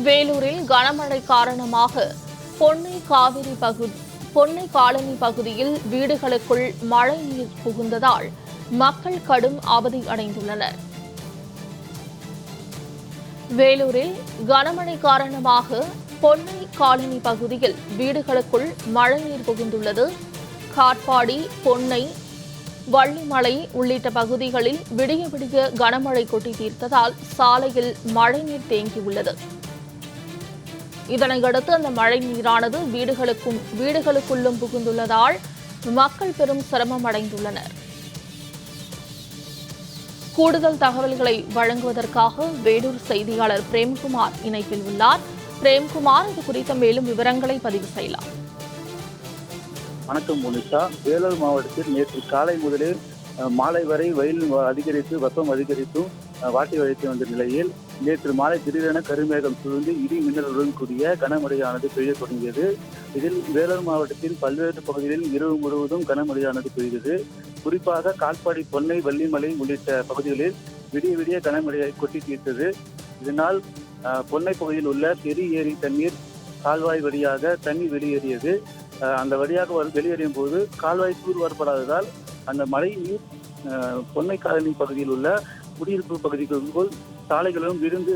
வேலூரில் கனமழை காரணமாக பொன்னை காலனி பகுதியில் வீடுகளுக்குள் மழை நீர் புகுந்ததால் மக்கள் கடும் அவதி அடைந்துள்ளனர். வேலூரில் கனமழை காரணமாக பொன்னை காலனி பகுதியில் வீடுகளுக்குள் மழைநீர் புகுந்துள்ளது. காட்பாடி, பொன்னை, வள்ளிமலை உள்ளிட்ட பகுதிகளில் விடிய விடிய கனமழை கொட்டி தீர்த்ததால் சாலையில் மழைநீர் தேங்கியுள்ளது. இதனையடுத்து அந்த மழை நீரானது வீடுகளுக்குள்ளும் புகுந்துள்ளதால் மக்கள் பெரும் சிரமம் அடைந்துள்ளனர். கூடுதல் தகவல்களை வழங்குவதற்காக வேலூர் செய்தியாளர் பிரேம்குமார் இணைப்பில் உள்ளார். பிரேம்குமார், இது குறித்த மேலும் விவரங்களை பதிவு செய்யலாம். வணக்கம் மோனிஷா. வேலூர் மாவட்டத்தில் நேற்று காலை முதலே மாலை வரை வெயில் அதிகரித்து வெப்பம் அதிகரித்தும் வாட்டி வளைத்து வந்த நிலையில் நேற்று மாலை திடீரென கருமேகம் சூழ்ந்து இடி மின்னலுடன் கூடிய கனமழையானது பெய்ய தொடங்கியது. இதில் வேலூர் மாவட்டத்தில் பல்வேறு பகுதிகளில் இரவு முழுவதும் கனமழையானது பெய்தது. குறிப்பாக காட்பாடி, பொன்னை, வள்ளிமலை உள்ளிட்ட பகுதிகளில் விடிய விடிய கனமழையை கொட்டி தீர்த்தது. இதனால் பொன்னை பகுதியில் உள்ள பெரிய ஏரி தண்ணீர் கால்வாய் வழியாக தண்ணீர் வெளியேறியது. அந்த வழியாக வெளியேறியும் போது கால்வாய் தூர்வாரப்படாததால் அந்த மழை நீர் பொன்னை காலனி பகுதியில் உள்ள குடியிருப்பு பகுதிகளுக்குள் சாலைகளும் விருந்து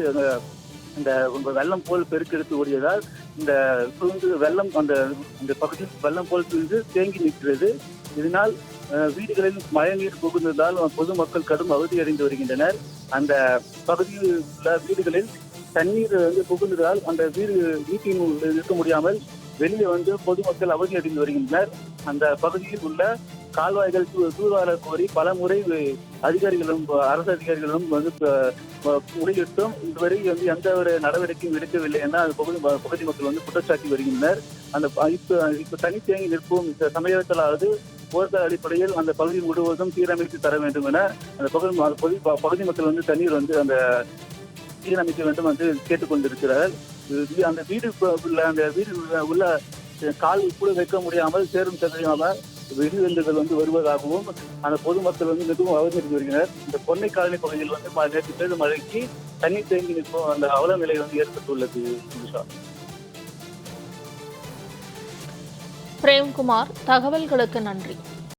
இந்த வெள்ளம் போல் பெருக்கெடுத்து ஓடியதால் இந்த வெள்ளம் அந்த பகுதியில் வெள்ளம் போல் பிரிந்து தேங்கி நிற்கிறது. இதனால் வீடுகளில் மழைநீர் புகுந்ததால் பொதுமக்கள் கடும் அவதியடைந்து வருகின்றனர். அந்த பகுதியில் உள்ள வீடுகளில் தண்ணீர் புகுந்ததால் அந்த வீட்டின் இருக்க முடியாமல் வெளியே பொதுமக்கள் அவதி அடைந்து வருகின்றனர். அந்த பகுதியில் உள்ள கால்வாய்கள் தூர்வார கோரி பல முறை அதிகாரிகளும் அரசு அதிகாரிகளும் முறையிட்டும் இதுவரை எந்த ஒரு நடவடிக்கையும் எடுக்கவில்லை என பகுதி மக்கள் குற்றச்சாட்டி வருகின்றனர். அந்த இப்ப தனி தேங்கி நிற்கும் இந்த சமயத்திலாவது போர்க்கால அடிப்படையில் அந்த பகுதி முழுவதும் சீரமைத்து தர வேண்டும் என அந்த பகுதி மக்கள் தண்ணீர் அந்த சீரமைக்க வேண்டும் கேட்டுக்கொண்டிருக்கிறார்கள். அந்த வீடு உள்ள கால் கூட வைக்க முடியாமல் சேரும் சதவீதமாக வெடிவெண்டுகள் வருவதாகவும் அந்த பொதுமக்கள் மிகவும் அவதியடைந்து வருகின்றனர். இந்த பொன்னை காலனி பகுதியில் நேற்று பெய்த மழைக்கு தண்ணீர் தேங்கி நிற்கும் அந்த அவல நிலை ஏற்பட்டுள்ளது. பிரேம்குமார், தகவல்களுக்கு நன்றி.